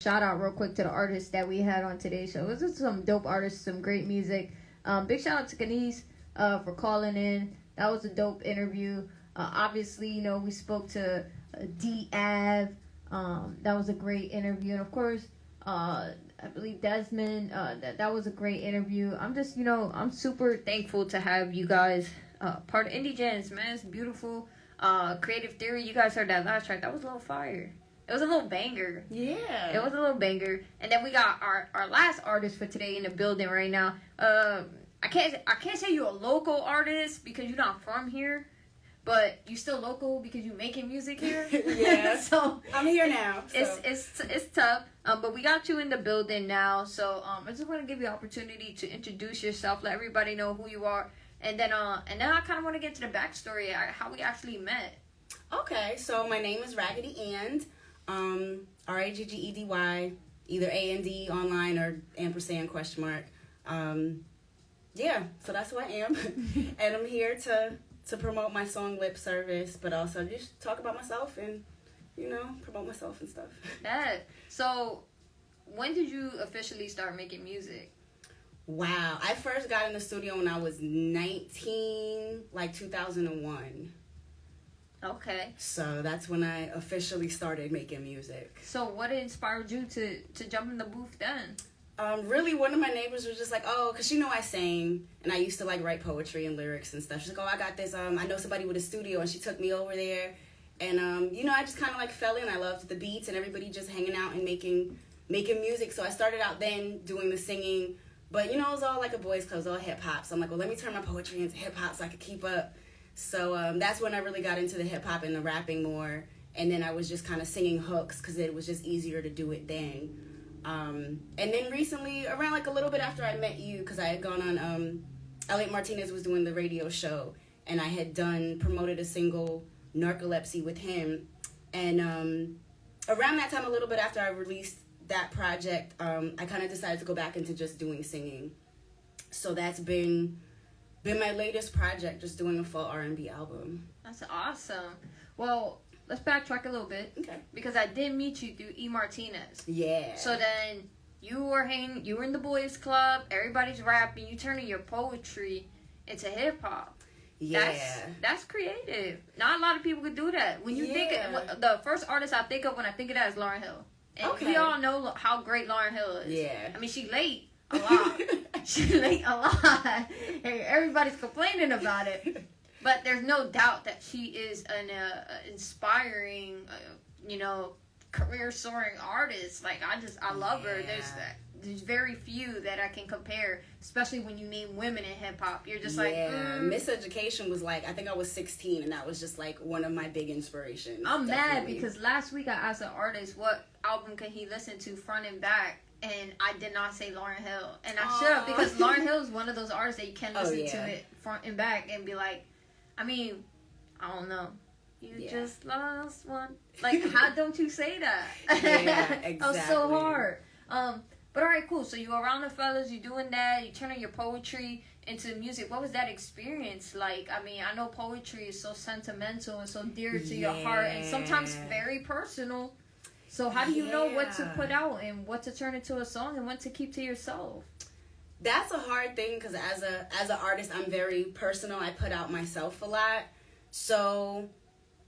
shout out real quick to the artists that we had on today's show. It was just some dope artists, some great music. Big shout out to Kenise for calling in. That was a dope interview. Obviously, we spoke to D. Av. That was a great interview. And of course, I believe Desmond, that was a great interview. I'm just, I'm super thankful to have you guys part of Indie Jamz, man. It's beautiful. Creative Theory, you guys heard that last track. That was a little fire. It was a little banger. Yeah. It was a little banger. And then we got our last artist for today in the building right now. I can't say you're a local artist because you're not from here, but you still local because you making music here. Yeah. So I'm here now. So. It's tough. But we got you in the building now. So I just want to give you an opportunity to introduce yourself, let everybody know who you are, and then I kind of want to get to the backstory, how we actually met. Okay, so my name is Raggedy And. Raggedy, either A&D online or ampersand ? Yeah, so that's who I am. And I'm here to promote my song Lip Service, but also just talk about myself and, promote myself and stuff. Yeah. So, when did you officially start making music? Wow, I first got in the studio when I was 19, like 2001. Okay. So that's when I officially started making music. So what inspired you to jump in the booth then? Really, one of my neighbors was just like, oh, because I sang, and I used to, write poetry and lyrics and stuff. She's like, oh, I got this, I know somebody with a studio, and she took me over there. And, I just kind of, fell in. I loved the beats and everybody just hanging out and making music. So I started out then doing the singing. But, it was all like a boys' club, it was all hip-hop. So I'm like, well, let me turn my poetry into hip-hop so I could keep up. So that's when I really got into the hip-hop and the rapping more. And then I was just kind of singing hooks because it was just easier to do it then. And then recently, around a little bit after I met you, because I had gone on, Elliot Martinez was doing the radio show. And I had promoted a single, Narcolepsy, with him. And around that time, a little bit after I released that project, I kind of decided to go back into just doing singing. So that's been my latest project, just doing a full R&B album. That's awesome. Well, let's backtrack a little bit. Okay. Because I did meet you through E. Martinez. Yeah. So then you were in the boys' club, everybody's rapping, you turning your poetry into hip hop. Yeah. That's creative. Not a lot of people could do that. When you think the first artist I think of when I think of that is Lauryn Hill. And we all know how great Lauryn Hill is. Yeah. I mean, she late a lot. She late a lot. And everybody's complaining about it. But there's no doubt that she is an inspiring, career-soaring artist. I love her. There's very few that I can compare, especially when you name women in hip-hop. You're just Miseducation was I think I was 16, and that was just one of my big inspirations. I'm mad because last week I asked an artist what album can he listen to front and back, and I did not say Lauryn Hill. And I should have, because Lauryn Hill is one of those artists that you can listen to it front and back and be like, I don't know. You just lost one. How don't you say that? Yeah, exactly. That was so hard. But all right, cool. So you around the fellas, you doing that, you turning your poetry into music. What was that experience like? I know poetry is so sentimental and so dear to your heart and sometimes very personal. So how do you know what to put out and what to turn into a song and what to keep to yourself? That's a hard thing because as an artist, I'm very personal. I put out myself a lot. So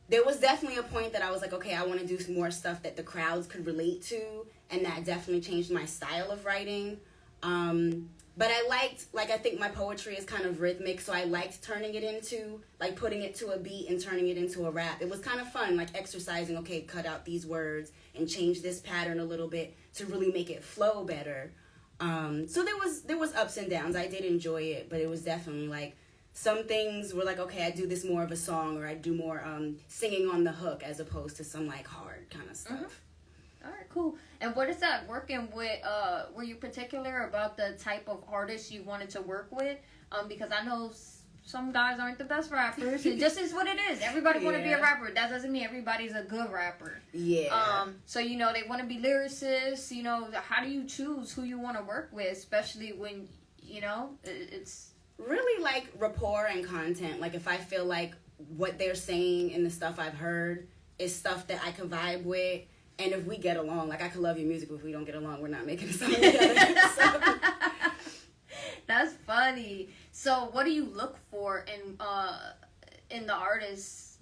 there was definitely a point that I was like, okay, I want to do some more stuff that the crowds could relate to. And that definitely changed my style of writing. But I liked, I think my poetry is kind of rhythmic. So I liked turning it into, putting it to a beat and turning it into a rap. It was kind of fun, exercising, okay, cut out these words and change this pattern a little bit to really make it flow better. So there was ups and downs. I did enjoy it, but it was definitely some things were okay, I do this more of a song, or I do more singing on the hook as opposed to some hard kind of stuff. Mm-hmm. All right, cool. And what is that working with? Were you particular about the type of artist you wanted to work with? Because I know some guys aren't the best rappers. It just is what it is. Everybody want to be a rapper. That doesn't mean everybody's a good rapper. Yeah. So they want to be lyricists. How do you choose who you want to work with, especially when it's really rapport and content. If I feel what they're saying and the stuff I've heard is stuff that I can vibe with, And if we get along, like I could love your music, but if we don't get along, we're not making a song together. So. That's funny. So what do you look for in the artists?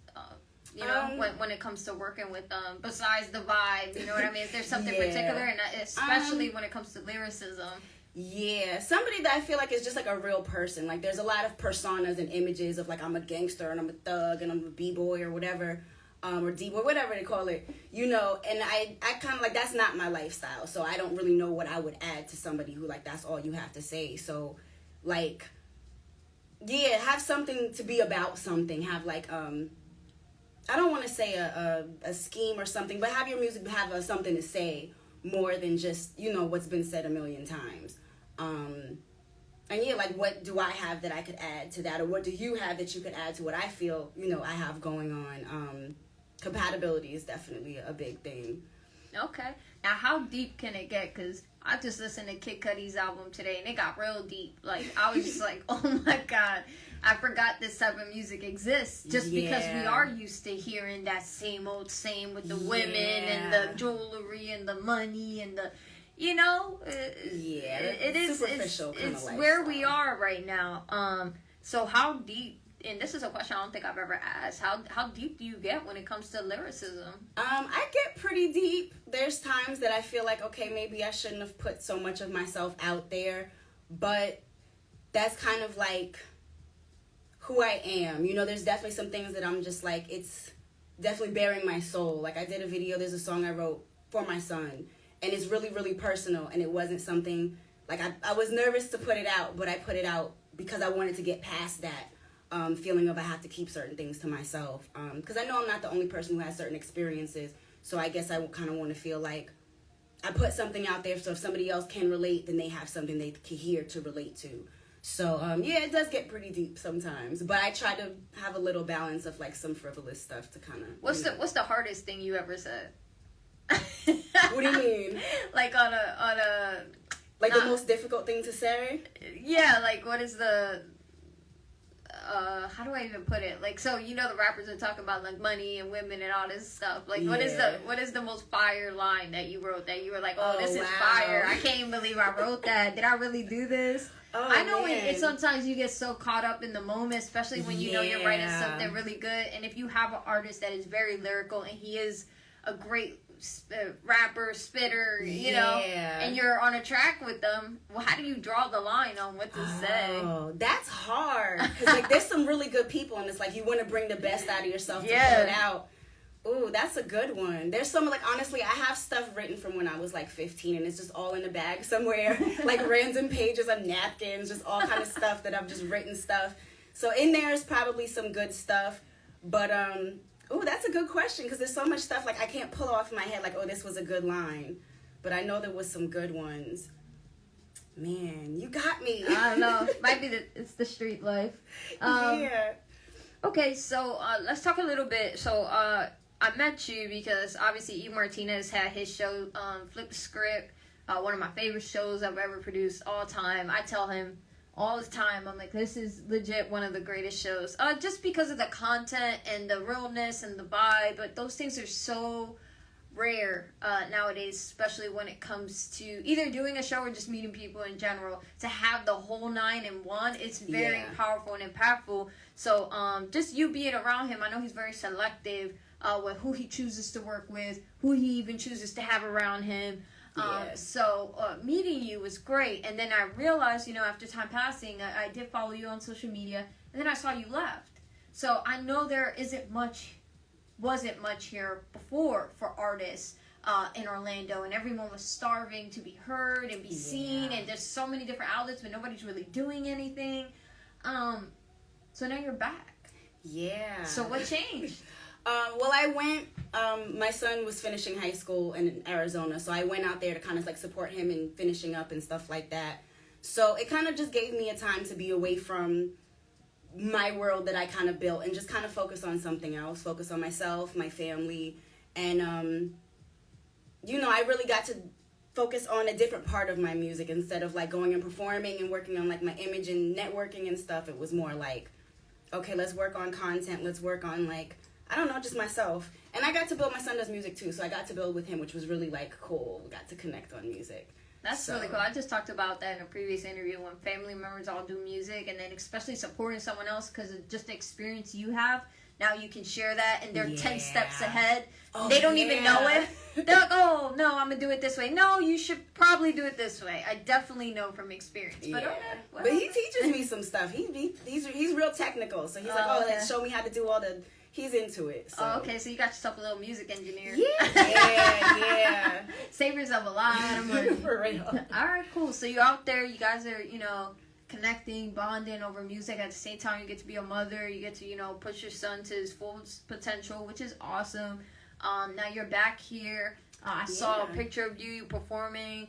You know, when it comes to working with them, besides the vibe, you know what I mean? Is there something particular, and especially when it comes to lyricism? Yeah, somebody that I feel like is just like a real person. Like there's a lot of personas and images of like I'm a gangster and I'm a thug and I'm a b-boy or whatever, or d-boy, whatever they call it, you know. And I kind of like, that's not my lifestyle, so I don't really know what I would add to somebody who like that's all you have to say. So like, yeah, have something to be about something. Have like I don't want to say a scheme or something, but have your music have something to say more than just, you know, what's been said a million times. And yeah, like what do I have that I could add to that, or what do you have that you could add to what I feel, you know, I have going on. Compatibility is definitely a big thing. Okay. Now, how deep can it get? Because I just listened to Kid Cudi's album today, and it got real deep. Like, I was just like, oh my God, I forgot this type of music exists. Just because we are used to hearing that same with the women and the jewelry and the money and the, you know, it is superficial kind of it's lifestyle. Where we are right now. So how deep? And this is a question I don't think I've ever asked. How deep do you get when it comes to lyricism? I get pretty deep. There's times that I feel like, okay, maybe I shouldn't have put so much of myself out there, but that's kind of like who I am. You know, there's definitely some things that I'm just like, it's definitely bearing my soul. Like I did a video, there's a song I wrote for my son, and it's really, really personal, and it wasn't something, like I was nervous to put it out, but I put it out because I wanted to get past that. Feeling of I have to keep certain things to myself, because I know I'm not the only person who has certain experiences, so I guess I kind of want to feel like I put something out there, so if somebody else can relate, then they have something they can hear to relate to. So yeah, it does get pretty deep sometimes, but I try to have a little balance of like some frivolous stuff to kind of. What's the hardest thing you ever said? What do you mean? Like on a like the most difficult thing to say? Yeah, like what is the how do I even put it? Like, so you know the rappers are talking about like money and women and all this stuff. Like, what is the most fire line that you wrote that you were like, oh this is fire? I can't even believe I wrote that. Did I really do this? I know it sometimes you get so caught up in the moment, especially when you know you're writing something really good. And if you have an artist that is very lyrical and he is a great rapper, spitter, you know, and you're on a track with them, well, how do you draw the line on what to say? Oh, that's hard. Because, like, there's some really good people, and it's like you want to bring the best out of yourself to pull it out. Ooh, that's a good one. There's some, like, honestly, I have stuff written from when I was, like, 15, and it's just all in a bag somewhere. Like, random pages of napkins, just all kind of stuff that I've just written stuff. So in there is probably some good stuff. But, ooh, that's a good question, because there's so much stuff, like, I can't pull off my head, like, oh, this was a good line. But I know there was some good ones. Man, you got me. I don't know. Might be it's the street life. Yeah. Okay, so let's talk a little bit. So I met you because, obviously, E. Martinez had his show, Flip the Script, one of my favorite shows I've ever produced all time. I tell him all the time, I'm like, this is legit one of the greatest shows. Just because of the content and the realness and the vibe, but those things are so rare nowadays, especially when it comes to either doing a show or just meeting people in general. To have the whole 9 in one, it's very powerful and impactful. So just you being around him, I know he's very selective with who he chooses to work with, who he even chooses to have around him. So meeting you was great, and then I realized, you know, after time passing, I did follow you on social media, and then I saw you left. So I know there wasn't much here before for artists in Orlando, and everyone was starving to be heard and be seen, and there's so many different outlets, but nobody's really doing anything. So now you're back. Yeah. So what changed? Well, I went, my son was finishing high school in Arizona, so I went out there to kind of like support him in finishing up and stuff like that. So it kind of just gave me a time to be away from my world that I kind of built and just kind of focus on something else, focus on myself, my family, and, you know, I really got to focus on a different part of my music instead of like going and performing and working on like my image and networking and stuff. It was more like, okay, let's work on content, let's work on like, I don't know, just myself. And I got to build, my son does music too, so I got to build with him, which was really like cool. We got to connect on music. That's really cool. I just talked about that in a previous interview when family members all do music, and then especially supporting someone else because of just the experience you have. Now you can share that, and they're 10 steps ahead. Oh, they don't even know it. They're like, oh, no, I'm going to do it this way. No, you should probably do it this way. I definitely know from experience. But, but he teaches me some stuff. He's real technical. So he's like, show me how to do all the... He's into it. So. Oh, okay. So you got yourself a little music engineer. Yeah. Save yourself a lot of money. For real. All right, cool. So you're out there. You guys are, connecting, bonding over music. At the same time, you get to be a mother. You get to, push your son to his full potential, which is awesome. Now you're back here. I saw a picture of you performing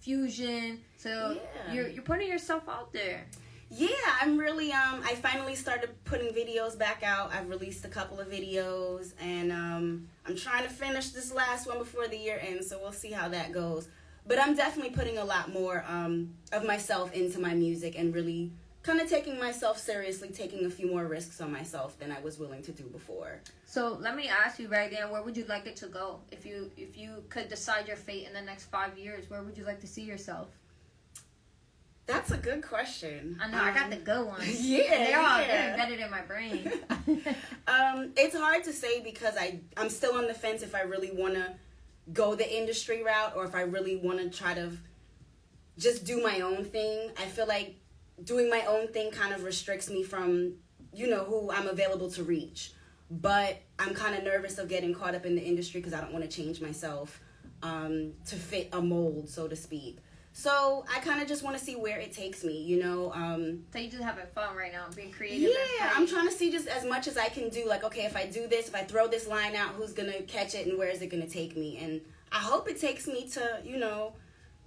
Fusion. So you're putting yourself out there. Yeah, I'm really, I finally started putting videos back out. I've released a couple of videos, and I'm trying to finish this last one before the year ends, so we'll see how that goes. But I'm definitely putting a lot more of myself into my music and really kind of taking myself seriously, taking a few more risks on myself than I was willing to do before. So let me ask you right now, where would you like it to go? If you could decide your fate in the next 5 years, where would you like to see yourself? That's a good question. I know, I got the good ones. They're embedded in my brain. It's hard to say because I'm still on the fence if I really want to go the industry route or if I really want to try to just do my own thing. I feel like doing my own thing kind of restricts me from, who I'm available to reach. But I'm kind of nervous of getting caught up in the industry because I don't want to change myself to fit a mold, so to speak. So I kind of just want to see where it takes me, So you just having fun right now, being creative. Yeah, I'm trying to see just as much as I can do. Like, okay, if I do this, if I throw this line out, who's going to catch it and where is it going to take me? And I hope it takes me to,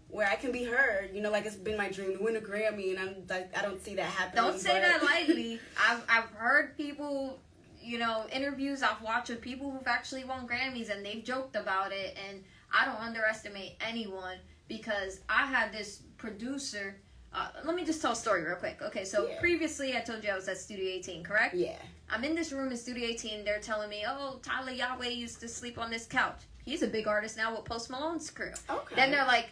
where I can be heard. Like it's been my dream to win a Grammy, and I don't see that happening. Don't say that lightly. I've heard people, interviews I've watched with people who've actually won Grammys, and they've joked about it, and I don't underestimate anyone. Because I had this producer, let me just tell a story real quick. Okay, so previously I told you I was at Studio 18, correct? Yeah. I'm in this room in Studio 18, they're telling me, oh, Tyler Yahweh used to sleep on this couch. He's a big artist now with Post Malone's crew. Okay. Then they're like,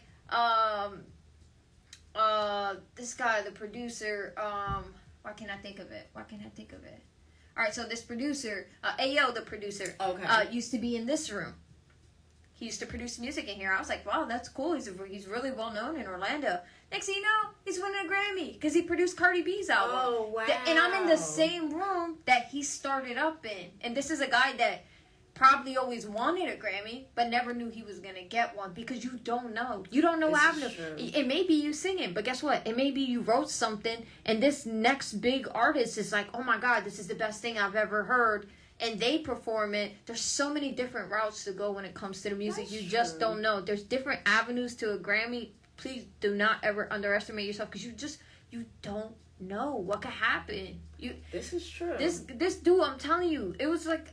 this guy, the producer, why can't I think of it? Alright, so this producer, Ayo, the producer, used to be in this room. He used to produce music in here. I was like, wow, that's cool. He's really well known in Orlando. Next thing you know, he's winning a Grammy because he produced Cardi B's album. Oh, wow. And I'm in the same room that he started up in. And this is a guy that probably always wanted a Grammy, but never knew he was going to get one because you don't know. You don't know what happened. It may be you singing, but guess what? It may be you wrote something, and this next big artist is like, oh my God, this is the best thing I've ever heard. And they perform it. There's so many different routes to go when it comes to the music. You just don't know. There's different avenues to a Grammy. Please do not ever underestimate yourself because you don't know what could happen. This is true. This dude, I'm telling you, it was like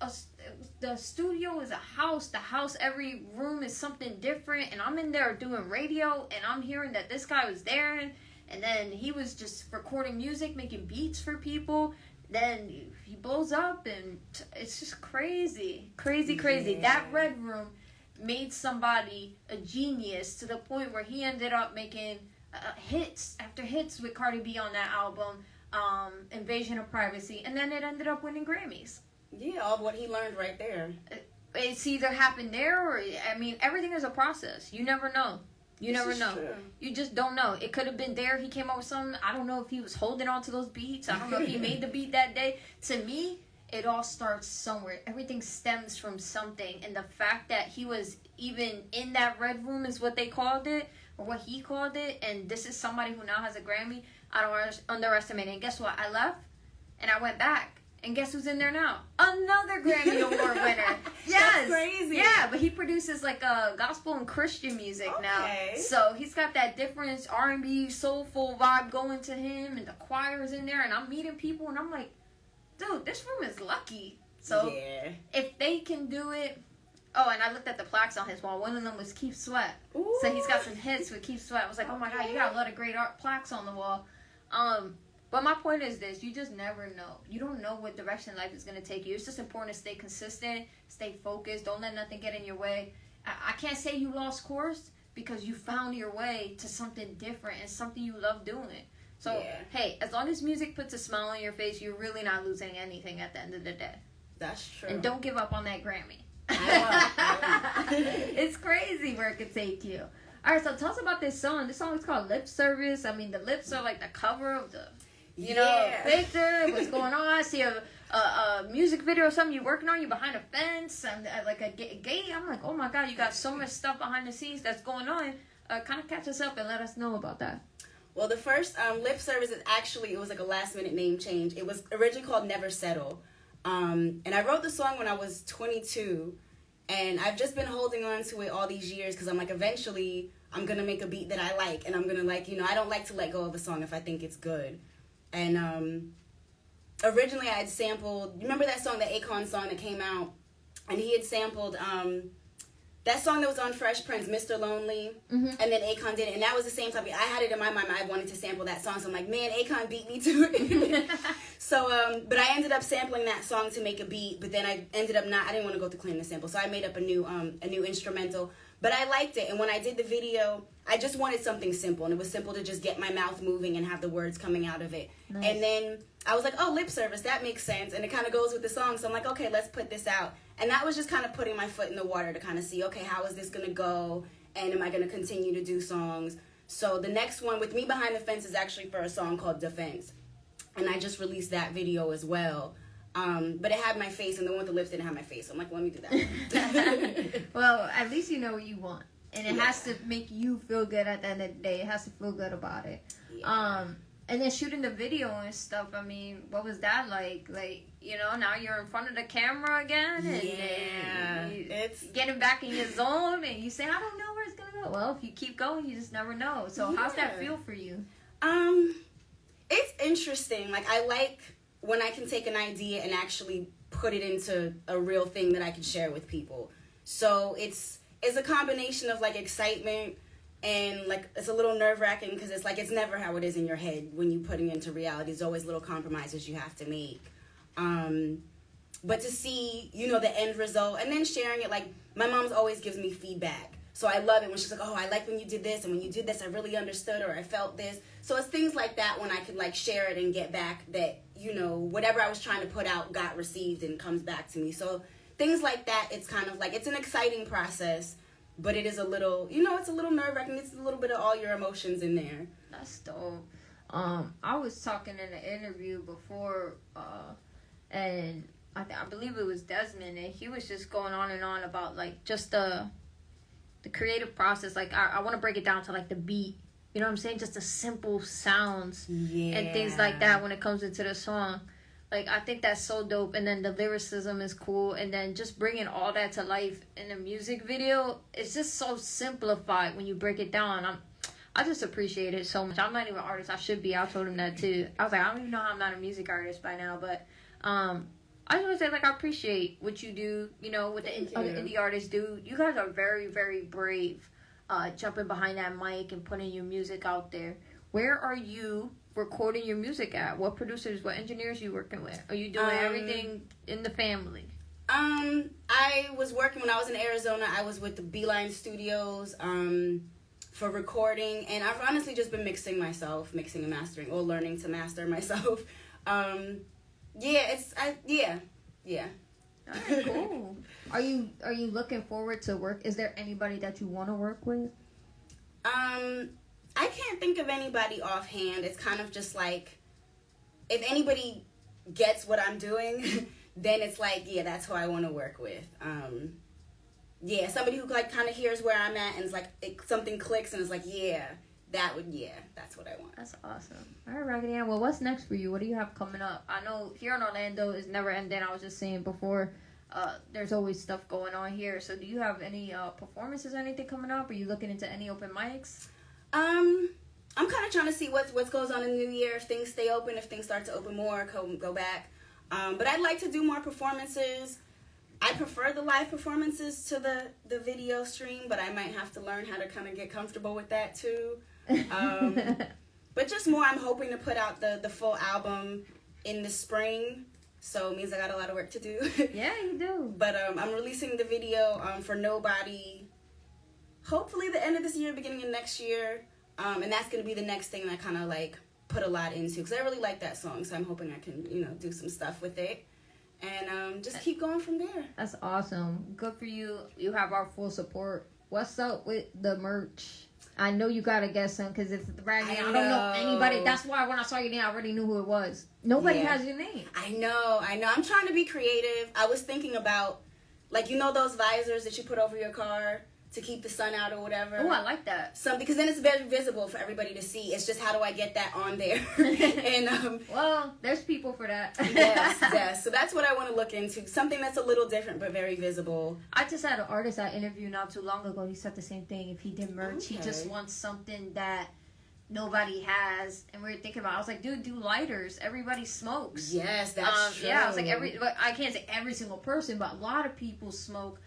the studio is a house. The house, every room is something different. And I'm in there doing radio, and I'm hearing that this guy was there, and then he was just recording music, making beats for people. Then he blows up, and it's just crazy. Yeah. That Red Room made somebody a genius to the point where he ended up making hits after hits with Cardi B on that album, Invasion of Privacy, and then it ended up winning Grammys. Yeah, all what he learned right there. It's either happened there or, everything is a process. You never know. You never know. True. You just don't know. It could have been there. He came up with something. I don't know if he was holding on to those beats. I don't know if he made the beat that day. To me, it all starts somewhere. Everything stems from something. And the fact that he was even in that Red Room is what they called it, or what he called it. And this is somebody who now has a Grammy. I don't underestimate it. And guess what? I left and I went back. And guess who's in there now? Another Grammy Award winner. Yes. That's crazy. Yeah, but he produces like gospel and Christian music now. So he's got that different R&B, soulful vibe going to him, and the choir's in there, and I'm meeting people, and I'm like, dude, this room is lucky. So if they can do it. Oh, and I looked at the plaques on his wall. One of them was Keep Sweat. Ooh. So he's got some hits with Keep Sweat. I was like, oh my God, you got a lot of great art plaques on the wall. But my point is this: you just never know. You don't know what direction life is gonna take you. It's just important to stay consistent, stay focused. Don't let nothing get in your way. I can't say you lost course because you found your way to something different and something you love doing. So, hey, as long as music puts a smile on your face, you're really not losing anything at the end of the day. That's true. And don't give up on that Grammy. I won't. It's crazy where it could take you. All right, so tell us about this song. This song is called Lip Service. I mean, the lips are like the cover of the, you know, picture. What's going on? I see a music video or something you're working on. You're behind a fence. And like a gate. I'm like, oh my God, you got so much stuff behind the scenes that's going on. Kind of catch us up and let us know about that. Well, the first Lip Service is actually, it was like a last minute name change. It was originally called Never Settle. And I wrote the song when I was 22. And I've just been holding on to it all these years because I'm like, eventually I'm going to make a beat that I like. And I'm going to like, you know, I don't like to let go of a song if I think it's good. And originally I had sampled, you remember that song, the Akon song that came out? And he had sampled that song that was on Fresh Prince, Mr. Lonely. Mm-hmm. And then Akon did it. And that was the same topic. I had it in my mind. I wanted to sample that song. So I'm like, man, Akon beat me to it. So, but I ended up sampling that song to make a beat. But then I ended up I didn't want to go to claim the sample. So I made up a new instrumental. But I liked it. And when I did the video, I just wanted something simple. And it was simple to just get my mouth moving and have the words coming out of it. Nice. And then I was like, oh, Lip Service, that makes sense. And it kind of goes with the song. So I'm like, okay, let's put this out. And that was just kind of putting my foot in the water to kind of see, okay, how is this going to go? And am I going to continue to do songs? So the next one with me behind the fence is actually for a song called Defense. And I just released that video as well. But it had my face, and the one with the lips didn't have my face. So I'm like, let me do that. Well, at least you know what you want. And it has to make you feel good at the end of the day. It has to feel good about it. Yeah. And then shooting the video and stuff, I mean, what was that like? Like, you know, now you're in front of the camera again. And it's getting back in your zone. And you say, I don't know where it's going to go. Well, if you keep going, you just never know. So how's that feel for you? It's interesting. Like, I like when I can take an idea and actually put it into a real thing that I can share with people. So it's a combination of, like, excitement. And, like, it's a little nerve-wracking because it's, like, it's never how it is in your head when you're putting it into reality. There's always little compromises you have to make. But to see, you know, the end result and then sharing it, like, my mom's always gives me feedback. So I love it when she's like, oh, I like when you did this. And when you did this, I really understood or I felt this. So it's things like that when I could, like, share it and get back that, you know, whatever I was trying to put out got received and comes back to me. So things like that, it's kind of like, it's an exciting process. But it is a little, you know, it's a little nerve-wracking. It's a little bit of all your emotions in there. That's dope. I was talking in an interview before, and I believe it was Desmond, and he was just going on and on about, like, just the creative process. Like, I want to break it down to, like, the beat. You know what I'm saying? Just the simple sounds and things like that when it comes into the song. Like, I think that's so dope. And then the lyricism is cool. And then just bringing all that to life in a music video, it's just so simplified when you break it down. I just appreciate it so much. I'm not even an artist. I should be. I told him that, too. I was like, I don't even know how I'm not a music artist by now. But I just want to say, like, I appreciate what you do, you know, what the other indie artists do. You guys are very, very brave jumping behind that mic and putting your music out there. Where are you recording your music at? What producers, what engineers you working with? Are you doing everything in the family? I was working when I was in Arizona. I was with the Beeline Studios for recording, and I've honestly just been mixing and mastering, or learning to master myself. Yeah. All right, cool. Are you looking forward to work? Is there anybody that you want to work with? I can't think of anybody offhand. It's kind of just like, if anybody gets what I'm doing, then it's like, yeah, that's who I want to work with. Somebody who, like, kind of hears where I'm at and it's like, something clicks and it's like, that's what I want. That's awesome. All right, Raggedy Ann. Well, what's next for you? What do you have coming up? I know here in Orlando is never ending. I was just saying before, there's always stuff going on here. So do you have any performances or anything coming up? Are you looking into any open mics? I'm kind of trying to see what goes on in the new year. If things stay open, if things start to open more, go back. But I'd like to do more performances. I prefer the live performances to the video stream, but I might have to learn how to kind of get comfortable with that too. But just more, I'm hoping to put out the full album in the spring. So it means I got a lot of work to do. Yeah, you do. But I'm releasing the video for Nobody, hopefully the end of this year, beginning of next year. And that's going to be the next thing that I kind of like put a lot into. Because I really like that song. So I'm hoping I can, do some stuff with it. And just keep going from there. That's awesome. Good for you. You have our full support. What's up with the merch? I know you gotta get some because it's right now. I don't know anybody. That's why when I saw your name, I already knew who it was. Nobody has your name. I know. I'm trying to be creative. I was thinking about, like, those visors that you put over your car to keep the sun out or whatever. Oh, I like that. Because then it's very visible for everybody to see. It's just how do I get that on there? And well, there's people for that. yes. So that's what I want to look into. Something that's a little different but very visible. I just had an artist I interviewed not too long ago. He said the same thing. If he did merch, he just wants something that nobody has. And we were thinking about, I was like, dude, do lighters. Everybody smokes. Yes, that's true. Yeah, I was like, I can't say every single person, but a lot of people smoke.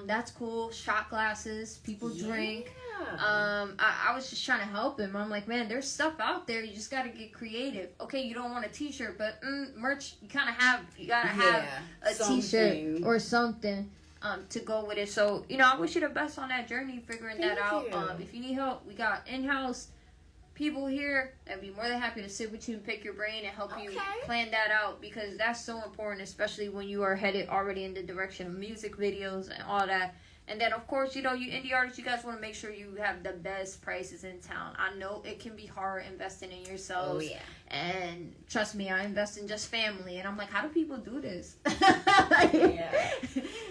That's cool. Shot glasses, people drink. I was just trying to help him. I'm like, man, there's stuff out there. You just got to get creative. Okay, you don't want a t-shirt, but merch, you gotta have a t-shirt or something to go with it. So, I wish you the best on that journey, figuring that out. If you need help, we got in-house people here that'd be more than happy to sit with you and pick your brain and help you plan that out, because that's so important, especially when you are headed already in the direction of music videos and all that. And then, of course, you indie artists, you guys want to make sure you have the best prices in town. I know it can be hard investing in yourselves. Oh, yeah. And trust me, I invest in just family. And I'm like, how do people do this?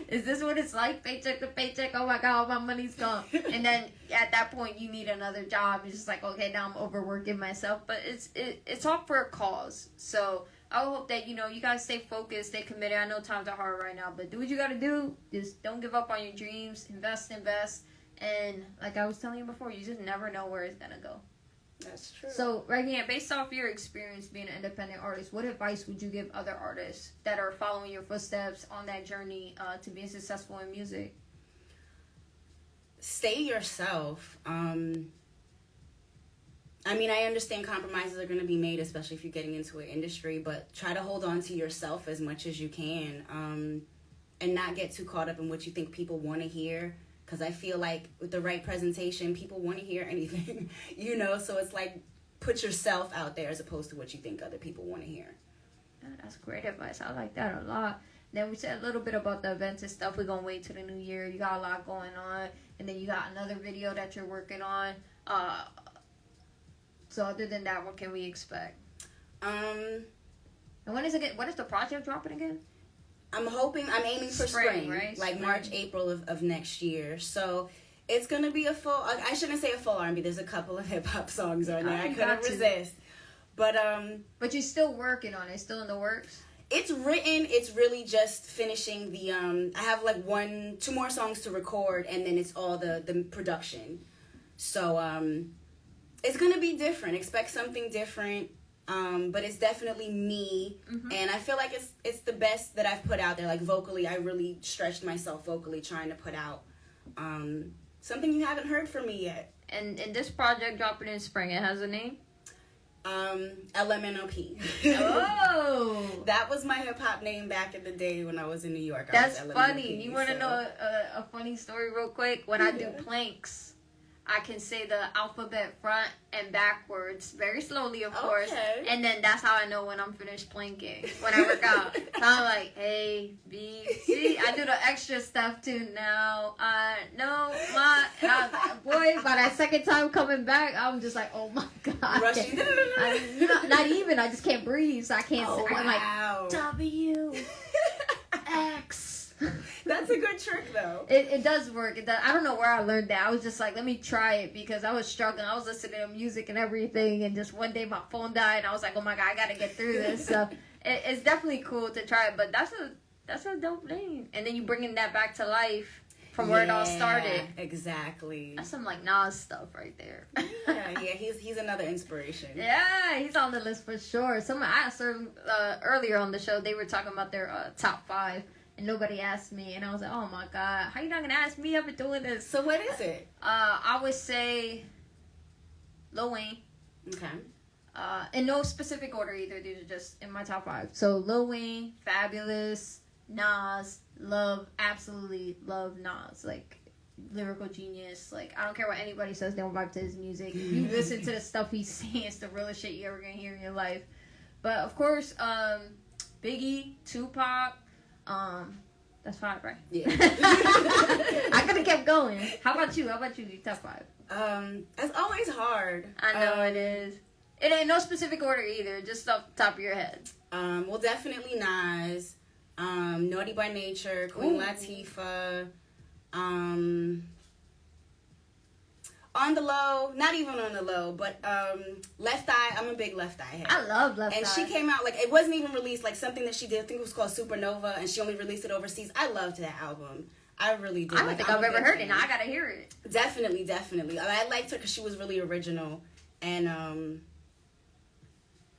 Is this what it's like? Paycheck to paycheck? Oh, my God, all my money's gone. And then at that point, you need another job. It's just like, okay, now I'm overworking myself. But it's all for a cause. So I hope that, you guys stay focused, stay committed. I know times are hard right now, but do what you got to do. Just don't give up on your dreams. Invest. And like I was telling you before, you just never know where it's going to go. That's true. So, right here, based off your experience being an independent artist, what advice would you give other artists that are following your footsteps on that journey to being successful in music? Stay yourself. I understand compromises are going to be made, especially if you're getting into an industry, but try to hold on to yourself as much as you can, and not get too caught up in what you think people want to hear, because I feel like with the right presentation, people want to hear anything, so it's like, put yourself out there as opposed to what you think other people want to hear. Yeah, that's great advice. I like that a lot. Then we said a little bit about the events and stuff. We're going to wait till the new year. You got a lot going on, and then you got another video that you're working on. So other than that, what can we expect? And when is it? What is the project dropping again? I'm aiming for spring, right? Like March, April of next year. So it's gonna be a full. I shouldn't say a full R&B. There's a couple of hip hop songs on there. I couldn't resist. But you're still working on it. It's still in the works. It's written. It's really just finishing the. I have like 2 more songs to record, and then it's all the production. So it's gonna be different. Expect something different. But it's definitely me, and I feel like it's the best that I've put out there. Like vocally, I really stretched myself vocally trying to put out something you haven't heard from me yet. And this project dropping in spring, it has a name? LMNOP. Oh, that was my hip hop name back in the day when I was in New York. That's funny. You want to know a funny story real quick? When I do planks, I can say the alphabet front and backwards, very slowly, of course. And then that's how I know when I'm finished planking, when I work out. So I'm like, A, B, C. I do the extra stuff too now. No, boy, by that second time coming back, I'm just like, oh my God. Rushing. Not even, I just can't breathe, so I can't say, I'm like, W, X. That's a good trick, though. It does work. It does. I don't know where I learned that. I was just like, let me try it, because I was struggling. I was listening to music and everything, and just one day my phone died, and I was like, oh my God, I gotta get through this. So it's definitely cool to try it, but that's a dope name. And then you bringing that back to life from where it all started. Exactly. That's some like Nas stuff right there. yeah, he's another inspiration. Yeah, he's on the list for sure. I asked her earlier on the show, they were talking about their top 5. And nobody asked me, and I was like, oh my God, how you not gonna ask me? I've been doing this. So what is it? I would say Lil Wayne. Okay. In no specific order either. These are just in my top 5. So Lil Wayne, Fabulous, Nas, absolutely love Nas. Like, lyrical genius. Like, I don't care what anybody says, they don't vibe to his music. If you listen to the stuff he's saying, it's the realest shit you ever gonna hear in your life. But of course, Biggie, Tupac, that's 5, right? Yeah. I could have kept going. How about you? Your top 5? It's always hard. I know it is. It ain't no specific order either, just off the top of your head. Well, definitely Nas, Naughty by Nature, Queen Latifah, on the low, not even on the low, but Left Eye. I'm a big Left Eye head. I love Left Eye. And she came out, like, it wasn't even released, like, something that she did, I think it was called Supernova, and she only released it overseas. I loved that album. I really did. I don't think I've ever heard it. Now I gotta hear it. Definitely. I liked her because she was really original. And,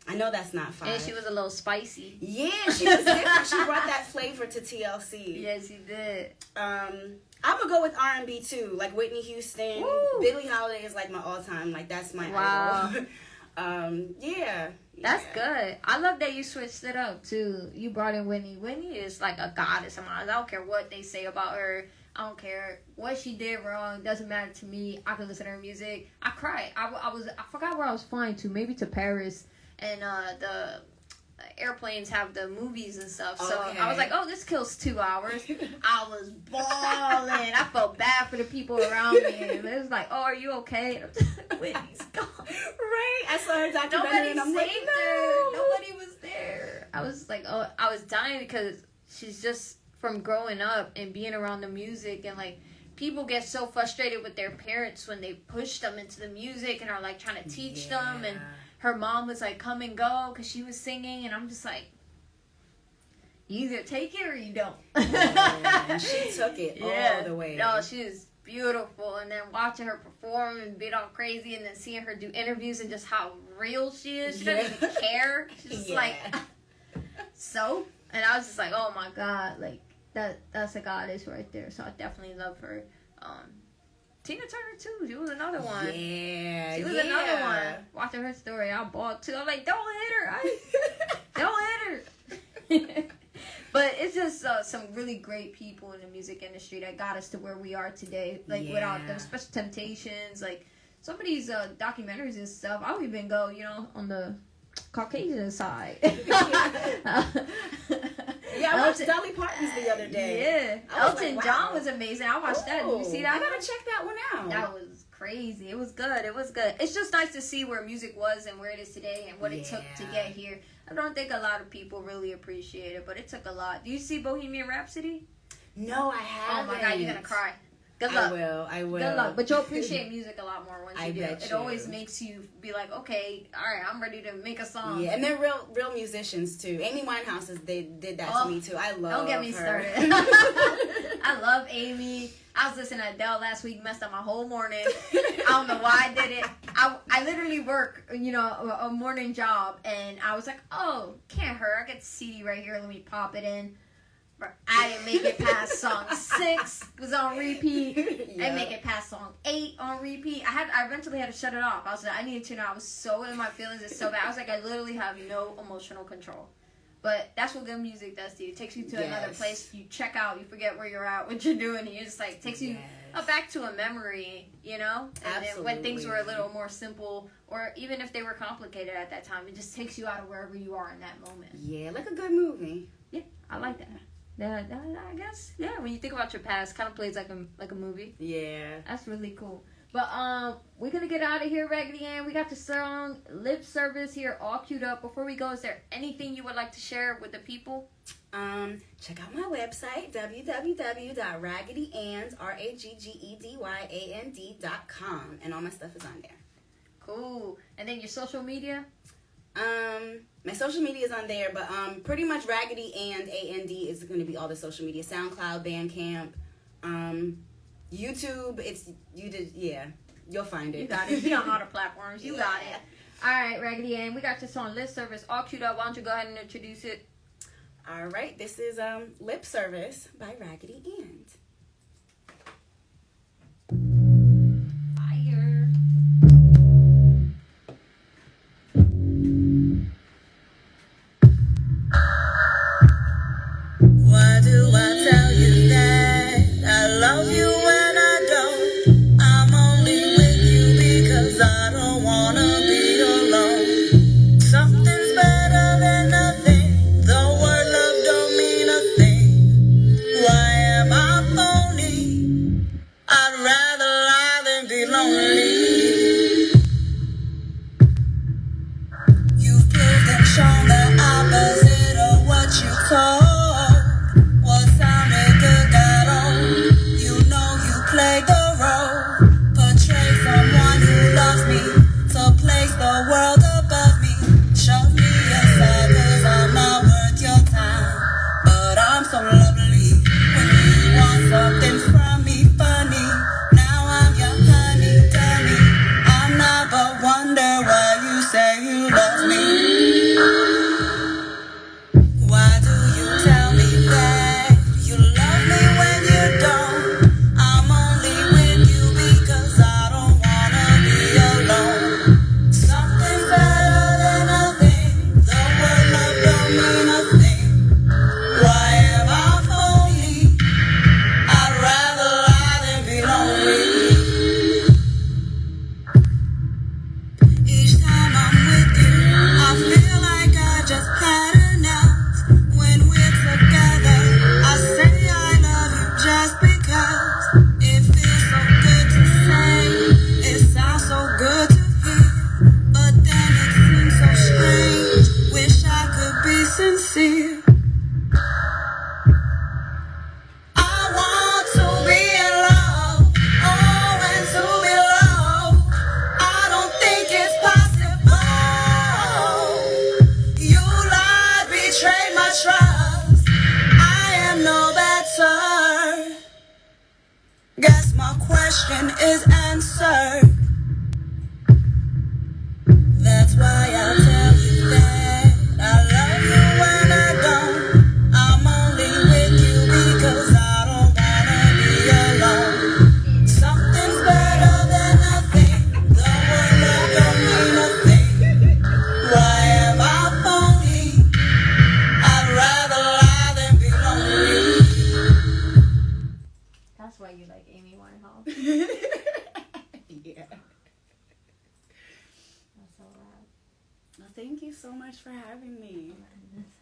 I know that's not 5. And she was a little spicy. Yeah, she was different. She brought that flavor to TLC. Yes, she did. I'm gonna go with R&B too, like Whitney Houston. Woo. Billie Holiday is like my all-time, like that's my idol. Yeah. That's good. I love that you switched it up too. You brought in Whitney. Whitney is like a goddess of mine. I don't care what they say about her. I don't care what she did wrong. Doesn't matter to me. I can listen to her music. I cried. I forgot where I was flying to. Maybe to Paris. And the airplanes have the movies and stuff. So I was like, oh, this kills 2 hours. I was bawling. I felt bad for the people around me. And it was like, oh, are you okay? Whitney's gone. Right. I saw her documentary and I'm like, her. Nobody was there. I was like, oh, I was dying because she's just from growing up and being around the music and like people get so frustrated with their parents when they push them into the music and are like trying to teach them and her mom was like, come and go, because she was singing, and I'm just like, you either take it or you don't. And she took it all the way. No, she was beautiful, and then watching her perform and being all crazy, and then seeing her do interviews and just how real she is. She doesn't even care. She's just like, so? And I was just like, oh my God, like, that's a goddess right there, so I definitely love her. Tina Turner too. She was another one. Yeah, she was another one. Watching her story, I bawled too. I'm like, don't hit her. Don't hit her. But it's just some really great people in the music industry that got us to where we are today. Like without them, Special Temptations, like some of these documentaries and stuff. I would even go, on the Caucasian side. Yeah, I watched Dolly Parton's the other day. Yeah. Elton John was amazing. I watched that. Did you see that? I gotta check that one out. That was crazy. It was good. It's just nice to see where music was and where it is today and what it took to get here. I don't think a lot of people really appreciate it, but it took a lot. Do you see Bohemian Rhapsody? No, I haven't. Oh my God, you're gonna cry. Good luck. I will. Good luck. But you'll appreciate music a lot more once you do. Bet it always makes you be like, okay, all right, I'm ready to make a song. Yeah, and they're real musicians too. Amy Winehouse, they did that to me too. I love her. Don't get me started. I love Amy. I was listening to Adele last week, messed up my whole morning. I don't know why I did it. I literally work, a morning job, and I was like, oh, can't hurt. I got the CD right here. Let me pop it in. I didn't make it past song 6 was on repeat. I didn't make it past song 8 on repeat. I eventually had to shut it off. I was like, I needed to know. I was so in my feelings. It's so bad. I was like, I literally have no emotional control. But that's what good music does to you. It takes you to another place. You check out. You forget where you're at, what you're doing. And you just like takes you back to a memory, And then when things were a little more simple, or even if they were complicated at that time, it just takes you out of wherever you are in that moment. Yeah, like a good movie. Yeah, I like that. I guess, when you think about your past, kind of plays like a movie. Yeah. That's really cool. But we're going to get out of here, Raggedy Ann. We got the song Lip Service here all queued up. Before we go, is there anything you would like to share with the people? Check out my website, www.raggedyands.com, and all my stuff is on there. Cool. And then your social media? My social media is on there, but pretty much Raggedy and AND is going to be all the social media. SoundCloud, Bandcamp, YouTube. You'll find it. You got it. Be on all the platforms. You got it. All right, Raggedy Ann, we got this on Lip Service all queued up. Why don't you go ahead and introduce it? All right, this is Lip Service by Raggedy Ann. Fire. question is answered. That's why I tell you that I love you when I don't. I'm only with you because I don't wanna be alone. Something's better than nothing. The word love don't mean a thing. Why am I phony? I'd rather lie than be lonely. That's why you like Amy Winehouse. Yeah. That's so loud. Well, thank you so much for having me. Oh my goodness.